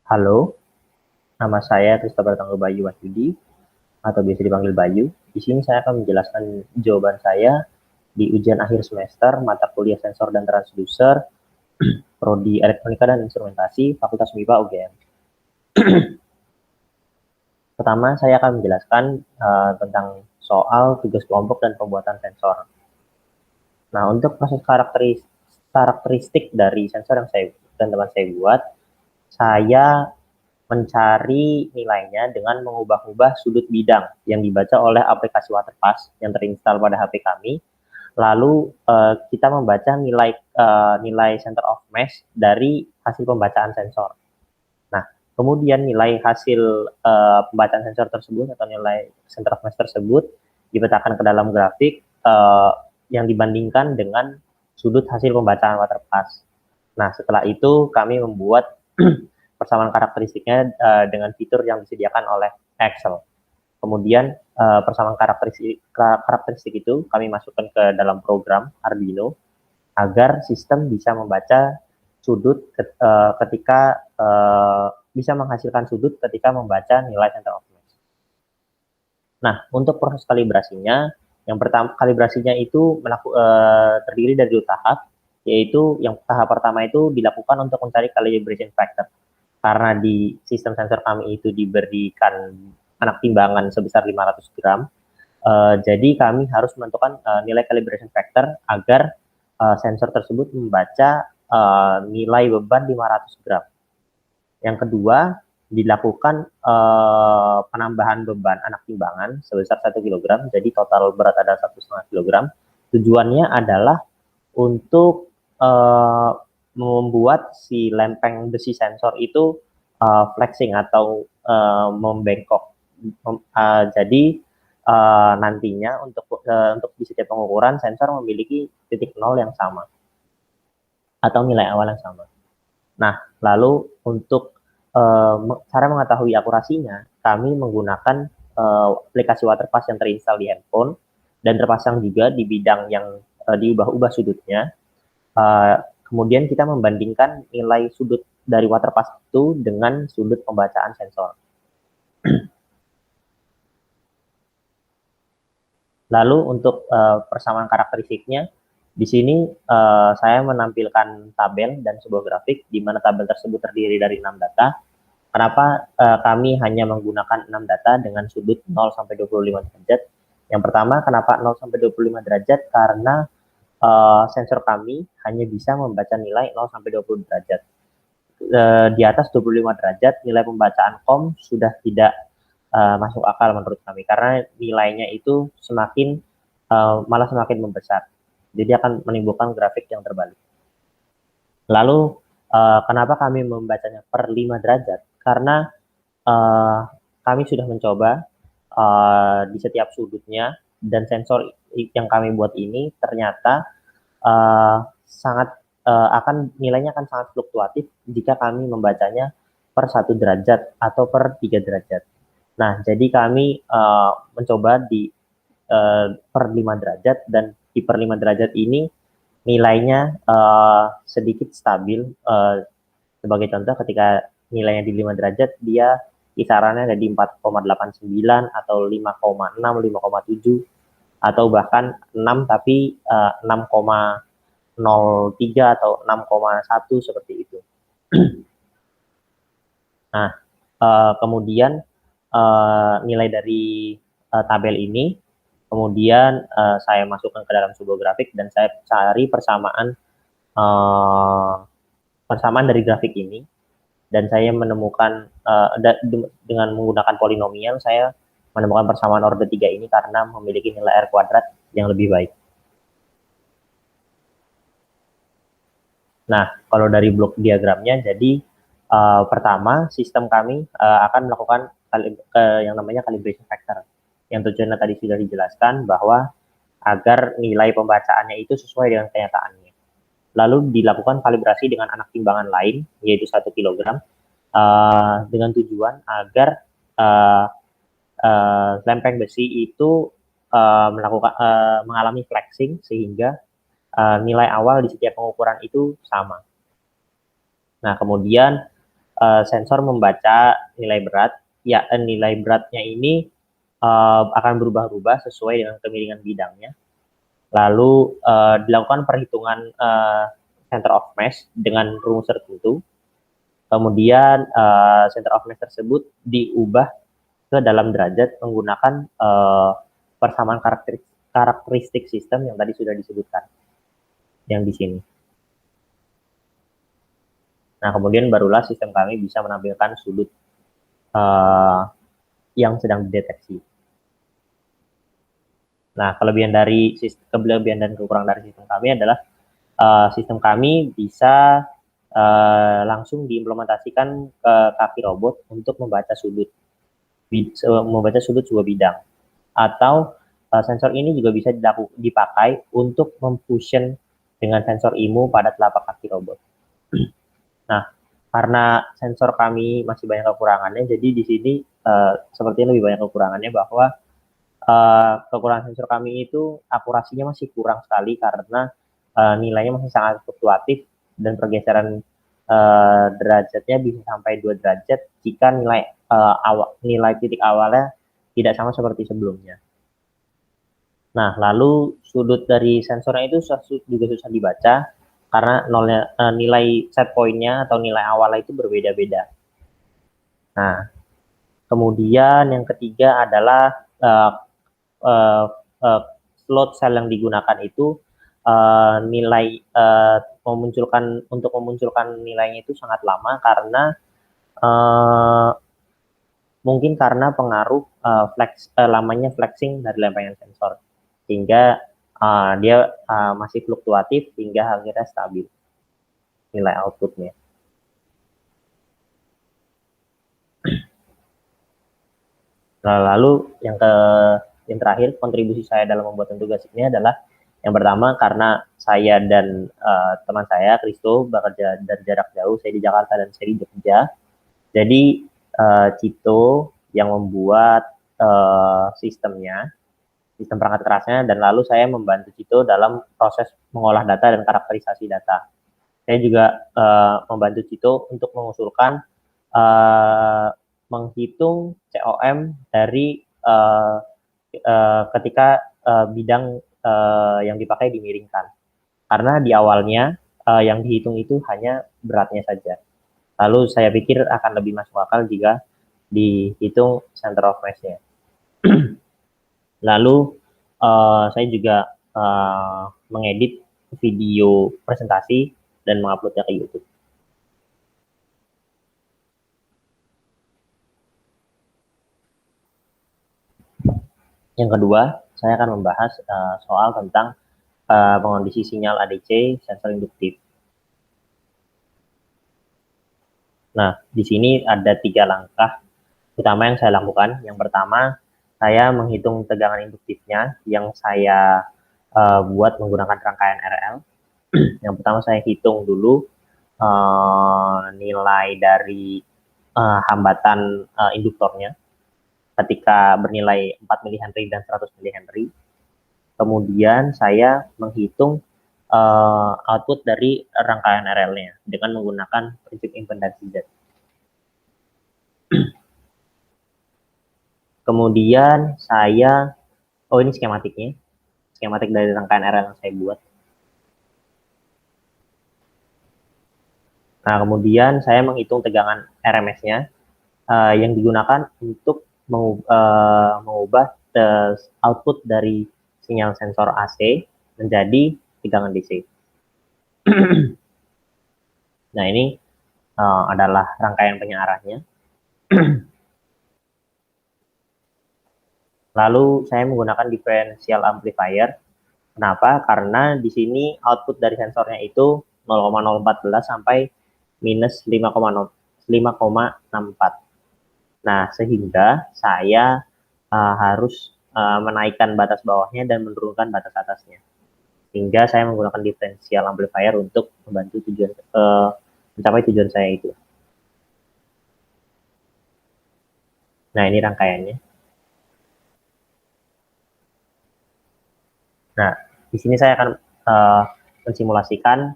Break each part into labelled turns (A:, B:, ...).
A: Halo, nama saya Christopher Tangguh Bayu Wahyudi atau biasa dipanggil Bayu. Di sini saya akan menjelaskan jawaban saya di ujian akhir semester mata kuliah sensor dan transducer Prodi Elektronika dan Instrumentasi Fakultas MIPA UGM. Pertama, saya akan menjelaskan tentang soal tugas kelompok dan pembuatan sensor. Nah, untuk proses karakteristik dari sensor yang saya dan teman saya buat, saya mencari nilainya dengan mengubah-ubah sudut bidang yang dibaca oleh aplikasi Waterpass yang terinstal pada HP kami. Lalu kita membaca nilai center of mass dari hasil pembacaan sensor. Nah, kemudian nilai hasil pembacaan sensor tersebut atau nilai center of mass tersebut dipetakan ke dalam grafik yang dibandingkan dengan sudut hasil pembacaan Waterpass. Nah, setelah itu kami membuat persamaan karakteristiknya dengan fitur yang disediakan oleh Excel. Kemudian persamaan karakteristik itu kami masukkan ke dalam program Arduino agar sistem bisa membaca sudut ketika bisa menghasilkan sudut ketika membaca nilai center of mass. Nah, untuk proses kalibrasinya, yang pertama kalibrasinya itu terdiri dari 2 tahap, yaitu yang tahap pertama itu dilakukan untuk mencari calibration factor. Karena di sistem sensor kami itu diberikan anak timbangan sebesar 500 gram, jadi kami harus menentukan nilai calibration factor agar sensor tersebut membaca nilai beban 500 gram. Yang kedua, dilakukan penambahan beban anak timbangan sebesar 1 kg, jadi total berat ada 1,5 kg. Tujuannya adalah untuk membuat si lempeng besi sensor itu flexing atau membengkok. Jadi nantinya untuk di setiap pengukuran sensor memiliki titik nol yang sama atau nilai awal yang sama. Nah, lalu untuk cara mengetahui akurasinya, kami menggunakan aplikasi Waterpass yang terinstal di handphone dan terpasang juga di bidang yang diubah-ubah sudutnya. Kemudian kita membandingkan nilai sudut dari Waterpass itu dengan sudut pembacaan sensor. Lalu untuk persamaan karakteristiknya, di sini saya menampilkan tabel dan sebuah grafik di mana tabel tersebut terdiri dari 6 data. Kenapa kami hanya menggunakan 6 data dengan sudut 0 sampai 25 derajat? Yang pertama, kenapa 0 sampai 25 derajat? Karena sensor kami hanya bisa membaca nilai 0 sampai 20 derajat. Di atas 25 derajat, nilai pembacaan COM sudah tidak masuk akal menurut kami karena nilainya itu malah semakin membesar. Jadi akan menimbulkan grafik yang terbalik. Lalu kenapa kami membacanya per 5 derajat? Karena kami sudah mencoba di setiap sudutnya dan sensor yang kami buat ini ternyata nilainya akan sangat fluktuatif jika kami membacanya per 1 derajat atau per 3 derajat. Nah, jadi kami mencoba di per 5 derajat dan di per 5 derajat ini nilainya sedikit stabil. Sebagai contoh, ketika nilainya di 5 derajat, dia kisarannya ada di 4,89 atau 5,6, 5,7 atau bahkan 6 tapi 6,03 atau 6,1 seperti itu. Nah, kemudian nilai dari tabel ini kemudian saya masukkan ke dalam sebuah grafik dan saya cari persamaan dari grafik ini dan saya menemukan dengan menggunakan polinomial saya menemukan persamaan order 3 ini karena memiliki nilai R kuadrat yang lebih baik. Nah, kalau dari blok diagramnya, jadi pertama sistem kami akan melakukan yang namanya calibration factor. Yang tujuannya tadi sudah dijelaskan bahwa agar nilai pembacaannya itu sesuai dengan kenyataannya. Lalu dilakukan kalibrasi dengan anak timbangan lain, yaitu 1 kg, dengan tujuan agar lempeng besi itu mengalami flexing sehingga nilai awal di setiap pengukuran itu sama. Nah, kemudian sensor membaca nilai berat. Ya, nilai beratnya ini akan berubah-ubah sesuai dengan kemiringan bidangnya. Lalu dilakukan perhitungan center of mass dengan rumus tertentu. Kemudian center of mass tersebut diubah ke dalam derajat menggunakan persamaan karakteristik sistem yang tadi sudah disebutkan yang di sini. Nah, kemudian barulah sistem kami bisa menampilkan sudut yang sedang dideteksi. Nah, kelebihan dan kekurangan dari sistem kami adalah sistem kami bisa langsung diimplementasikan ke kaki robot untuk membaca sudut sebuah bidang. Atau sensor ini juga bisa dipakai untuk memfusion dengan sensor IMU pada telapak kaki robot. Nah, karena sensor kami masih banyak kekurangannya, jadi di sini sepertinya lebih banyak kekurangannya bahwa kekurangan sensor kami itu akurasinya masih kurang sekali karena nilainya masih sangat fluktuatif dan pergeseran derajatnya bisa sampai 2 derajat jika nilai titik awalnya tidak sama seperti sebelumnya. Nah, lalu sudut dari sensornya itu juga susah dibaca karena nilai set point-nya atau nilai awalnya itu berbeda-beda. Nah, kemudian yang ketiga adalah uh, uh, slot cell yang digunakan itu nilai untuk memunculkan nilainya itu sangat lama karena mungkin karena pengaruh lamanya flexing dari lempengan sensor sehingga dia masih fluktuatif hingga akhirnya stabil nilai outputnya. Nah, lalu yang terakhir kontribusi saya dalam membuat tugas ini adalah yang pertama karena saya dan teman saya Kristo bekerja dari jarak jauh, saya di Jakarta dan saya di Jogja. Jadi Cito yang membuat sistem perangkat kerasnya, dan lalu saya membantu Cito dalam proses mengolah data dan karakterisasi data. Saya juga membantu Cito untuk mengusulkan menghitung COM dari ketika bidang yang dipakai dimiringkan. Karena di awalnya yang dihitung itu hanya beratnya saja. Lalu saya pikir akan lebih masuk akal jika dihitung center of mass-nya. Lalu saya juga mengedit video presentasi dan menguploadnya ke YouTube. Yang kedua, saya akan membahas soal tentang pengondisi sinyal ADC sensor induktif. Nah, di sini ada 3 langkah utama yang saya lakukan. Yang pertama, saya menghitung tegangan induktifnya yang saya buat menggunakan rangkaian RL. Yang pertama saya hitung dulu nilai dari hambatan induktornya ketika bernilai 4 mH dan 100 mH. Kemudian saya menghitung output dari rangkaian RL-nya dengan menggunakan prinsip impedansi Z. Kemudian ini skematiknya, skematik dari rangkaian RL yang saya buat. Nah, kemudian saya menghitung tegangan RMS-nya yang digunakan untuk mengubah output dari sinyal sensor AC menjadi tegangan DC. Nah, ini adalah rangkaian penyearahnya. Lalu saya menggunakan differential amplifier. Kenapa? Karena di sini output dari sensornya itu 0,014 sampai minus 5,64. Nah, sehingga saya harus menaikkan batas bawahnya dan menurunkan batas atasnya. Sehingga saya menggunakan differential amplifier untuk membantu mencapai tujuan saya itu. Nah, ini rangkaiannya. Nah, di sini saya akan mensimulasikan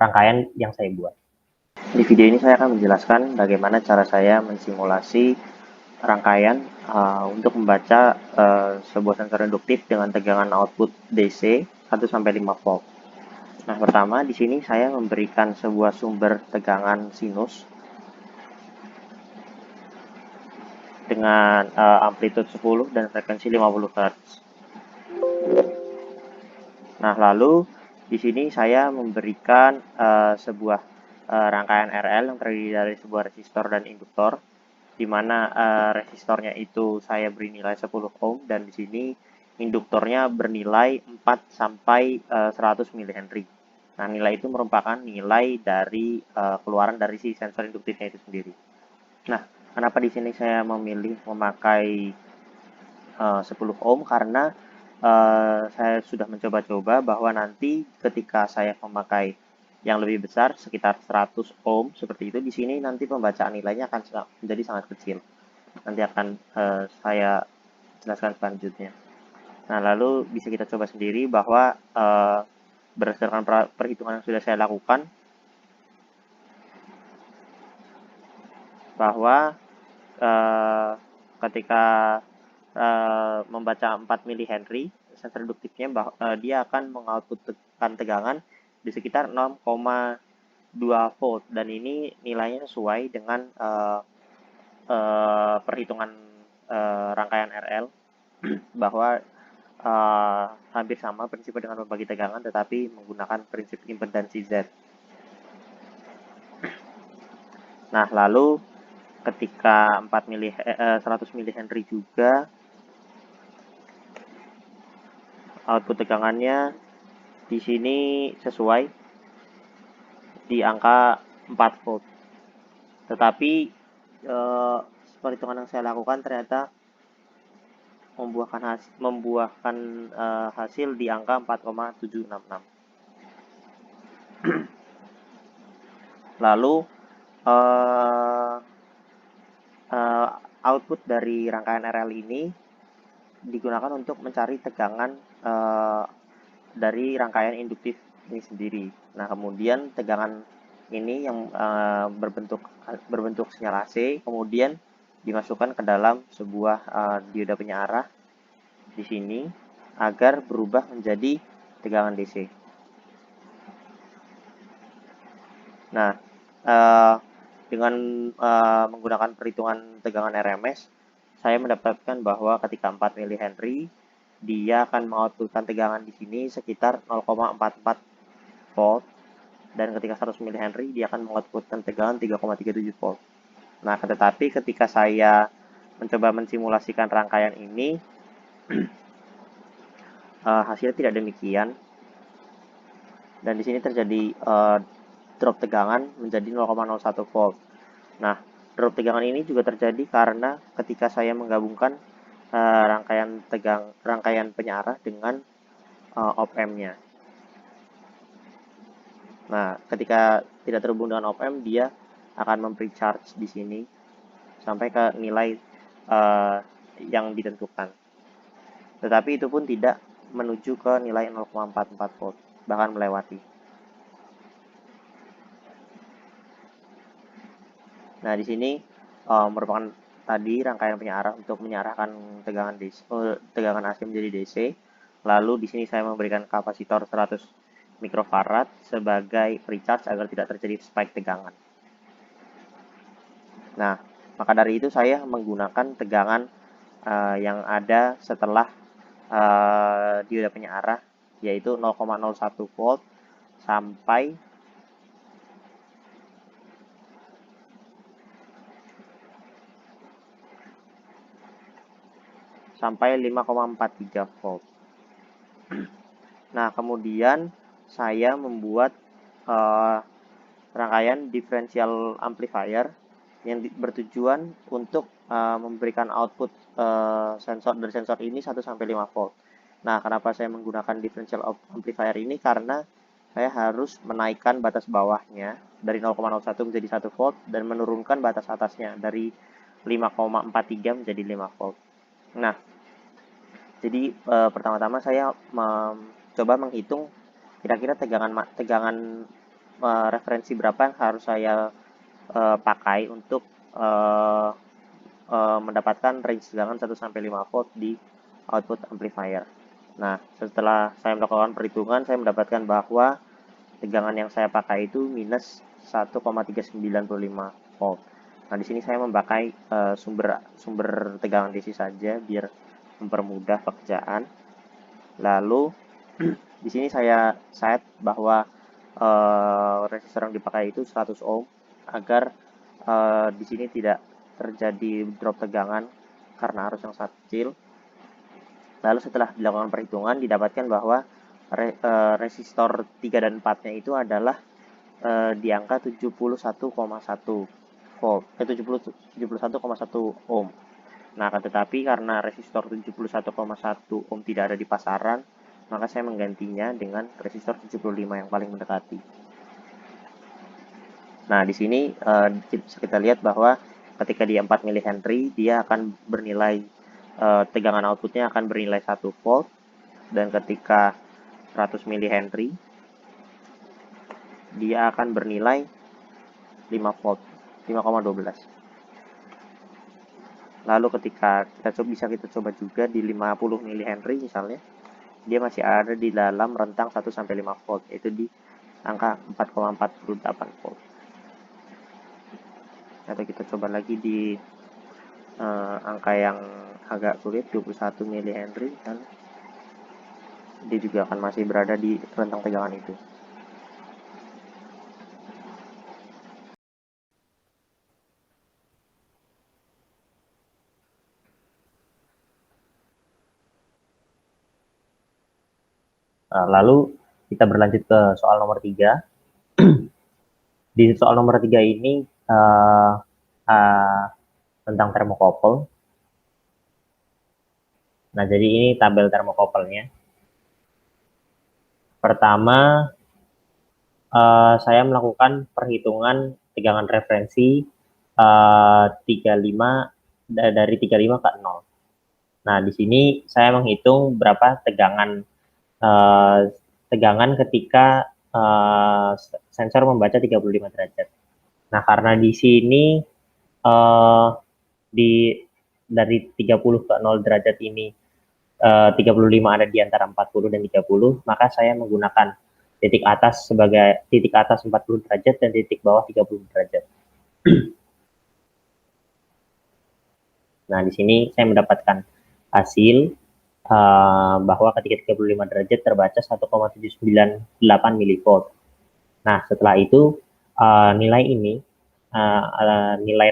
A: rangkaian yang saya buat. Di video ini saya akan menjelaskan bagaimana cara saya mensimulasi rangkaian untuk membaca sebuah sensor induktif dengan tegangan output DC 1-5 volt. Nah, pertama di sini saya memberikan sebuah sumber tegangan sinus dengan amplitude 10 dan frekuensi 50 Hz. Nah, lalu di sini saya memberikan sebuah rangkaian RL yang terdiri dari sebuah resistor dan induktor, di mana resistornya itu saya beri nilai 10 ohm dan di sini induktornya bernilai 4 sampai 100 mH. Nah, nilai itu merupakan nilai dari keluaran dari si sensor induktifnya itu sendiri. Nah, kenapa di sini saya memilih memakai 10 ohm karena saya sudah mencoba-coba bahwa nanti ketika saya memakai yang lebih besar sekitar 100 ohm seperti itu, di sini nanti pembacaan nilainya akan menjadi sangat kecil. Nanti akan saya jelaskan selanjutnya. Nah, lalu bisa kita coba sendiri bahwa berdasarkan perhitungan yang sudah saya lakukan, bahwa ketika membaca 4 mH, sensor induktifnya dia akan mengoutputkan tegangan di sekitar 0,2 volt dan ini nilainya sesuai dengan perhitungan rangkaian RL bahwa hampir sama prinsipnya dengan membagi tegangan tetapi menggunakan prinsip impedansi Z. Nah, lalu ketika 100 mH juga output tegangannya di sini sesuai di angka 4 volt. Tetapi perhitungan yang saya lakukan ternyata membuahkan hasil di angka 4,766. Lalu output dari rangkaian RL ini digunakan untuk mencari tegangan dari rangkaian induktif ini sendiri. Nah, kemudian tegangan ini yang berbentuk sinyal AC kemudian dimasukkan ke dalam sebuah dioda penyearah di sini agar berubah menjadi tegangan DC. Nah, dengan menggunakan perhitungan tegangan RMS, saya mendapatkan bahwa ketika 4 mH dia akan mengoutputkan tegangan di sini sekitar 0,44 volt dan ketika 100 mH dia akan mengoutputkan tegangan 3,37 volt. Nah, tetapi ketika saya mencoba mensimulasikan rangkaian ini hasilnya tidak demikian dan di sini terjadi drop tegangan menjadi 0,01 volt. Nah, drop tegangan ini juga terjadi karena ketika saya menggabungkan rangkaian penyearah dengan op-amp-nya. Nah, ketika tidak terhubung dengan op-amp, dia akan memprecharge di sini sampai ke nilai yang ditentukan. Tetapi itu pun tidak menuju ke nilai 0,44 volt, bahkan melewati. Nah, di sini merupakan tadi rangkaian penyearah untuk menyarahkan tegangan AC menjadi DC. Lalu di sini saya memberikan kapasitor 100 mikrofarad sebagai precharge agar tidak terjadi spike tegangan. Nah, maka dari itu saya menggunakan tegangan yang ada setelah dioda penyearah yaitu 0,01 volt sampai 5,43 volt. Nah, kemudian saya membuat rangkaian differential amplifier yang bertujuan untuk memberikan output dari sensor ini 1-5 volt. Nah, kenapa saya menggunakan differential amplifier ini? Karena saya harus menaikkan batas bawahnya dari 0,01 menjadi 1 volt dan menurunkan batas atasnya dari 5,43 menjadi 5 volt. Nah, jadi pertama-tama saya coba menghitung kira-kira tegangan referensi berapa yang harus saya pakai untuk mendapatkan range tegangan 1 sampai 5 volt di output amplifier. Nah, setelah saya melakukan perhitungan, saya mendapatkan bahwa tegangan yang saya pakai itu minus 1,395 volt. Nah, di sini saya memakai sumber tegangan DC saja biar mempermudah pekerjaan. Lalu di sini saya set bahwa resistor yang dipakai itu 100 ohm agar di sini tidak terjadi drop tegangan karena arus yang sangat kecil. Lalu setelah dilakukan perhitungan didapatkan bahwa resistor 3 dan 4-nya itu adalah di angka 71,1 volt, 71,1 ohm. Nah, tetapi karena resistor 71,1 ohm tidak ada di pasaran, maka saya menggantinya dengan resistor 75 yang paling mendekati. Nah, di sini bisa kita lihat bahwa ketika di 4 mH dia akan bernilai tegangan outputnya akan bernilai 1 volt, dan ketika 100 mH dia akan bernilai 5 volt, 5,12. Lalu ketika kita coba juga di 50 mH misalnya, dia masih ada di dalam rentang 1 sampai 5 volt, yaitu di angka 4,48 volt. Atau kita coba lagi di angka yang agak sulit, 21 mH, dan dia juga akan masih berada di rentang tegangan itu. Lalu kita berlanjut ke soal nomor 3. Di soal nomor 3 ini tentang termokouple. Nah, jadi ini tabel termokouple-nya. Pertama, saya melakukan perhitungan tegangan referensi 35 dari 35 ke 0. Nah, di sini saya menghitung berapa tegangan ketika sensor membaca 35 derajat. Nah, karena di sini dari 30 ke 0 derajat ini 35 ada di antara 40 dan 30, maka saya menggunakan titik atas 40 derajat dan titik bawah 30 derajat. Nah, di sini saya mendapatkan hasil bahwa ketika 35 derajat terbaca 1,798 mV. Nah, setelah itu nilai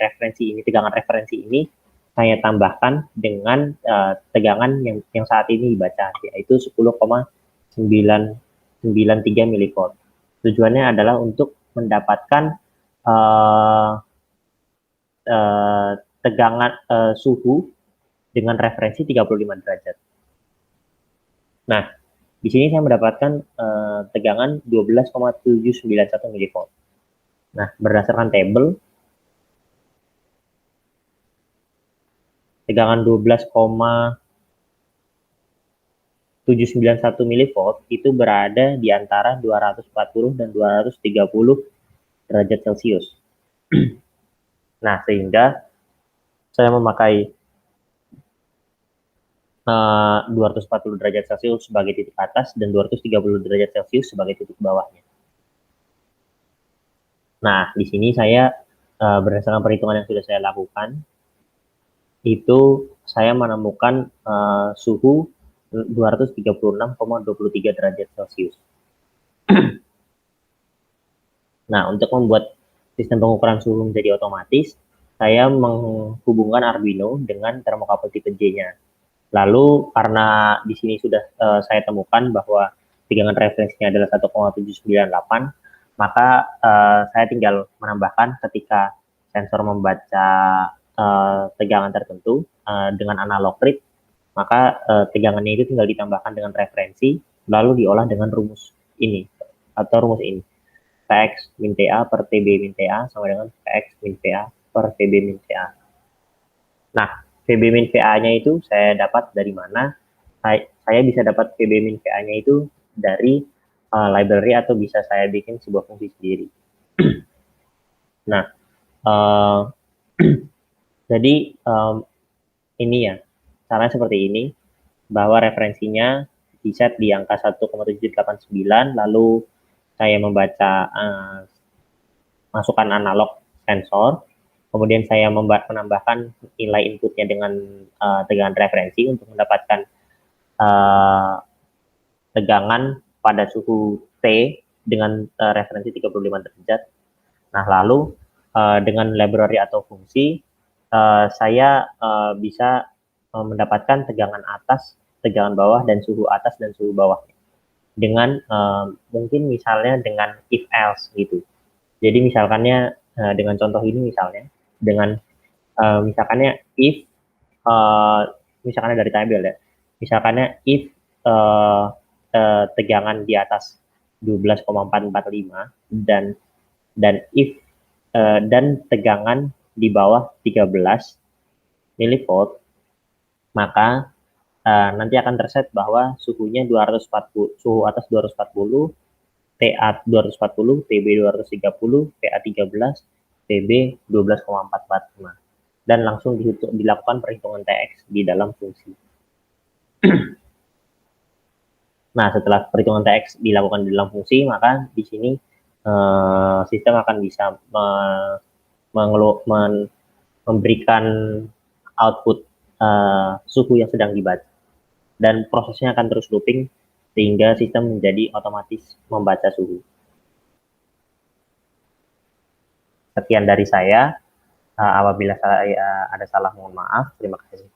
A: referensi ini, tegangan referensi ini saya tambahkan dengan tegangan yang saat ini dibaca, yaitu 10,993 mV. Tujuannya adalah untuk mendapatkan tegangan suhu dengan referensi 35 derajat. Nah, di sini saya mendapatkan tegangan 12,791 mV. Nah, berdasarkan tabel, tegangan 12,791 mV itu berada di antara 240 dan 230 derajat Celcius. Nah, sehingga saya memakai 240 derajat Celcius sebagai titik atas dan 230 derajat Celcius sebagai titik bawahnya. Nah, di sini saya berdasarkan perhitungan yang sudah saya lakukan, itu saya menemukan suhu 236,23 derajat Celcius. Nah, untuk membuat sistem pengukuran suhu menjadi otomatis, saya menghubungkan Arduino dengan termokouple tipe J-nya. Lalu karena di sini sudah saya temukan bahwa tegangan referensinya adalah 1,798, maka saya tinggal menambahkan ketika sensor membaca tegangan tertentu dengan analog read, maka tegangannya itu tinggal ditambahkan dengan referensi, lalu diolah dengan rumus ini, atau rumus ini. Px min TA per TB min TA sama dengan Px min VA per TB min TA. Nah, PB min VA-nya itu saya dapat dari mana? Saya bisa dapat PB min VA-nya itu dari library atau bisa saya bikin sebuah fungsi sendiri. Nah, uh, jadi ini ya, caranya seperti ini, bahwa referensinya di set di angka 1,789, lalu saya membaca masukan analog sensor, kemudian saya menambahkan nilai inputnya dengan tegangan referensi untuk mendapatkan uh, tegangan pada suhu T dengan referensi 35 derajat. Nah, lalu dengan library atau fungsi, saya bisa mendapatkan tegangan atas, tegangan bawah, dan suhu atas dan suhu bawah. Dengan mungkin misalnya dengan if else gitu. Jadi misalkannya dengan contoh ini misalnya, dengan misalkannya if, misalkannya dari tabel ya, misalkannya if tegangan di atas 12,445 dan if dan tegangan di bawah 13 milivolt, maka nanti akan terset bahwa suhunya 240, suhu atas 240, TA 240, TB 230, PA 13, TB 12,445, dan langsung dilakukan perhitungan TX di dalam fungsi. Nah, setelah perhitungan TX dilakukan di dalam fungsi, maka di sini sistem akan bisa memberikan output suhu yang sedang dibaca, dan prosesnya akan terus looping sehingga sistem menjadi otomatis membaca suhu. Sekian dari saya. Apabila saya ada salah, mohon maaf. Terima kasih.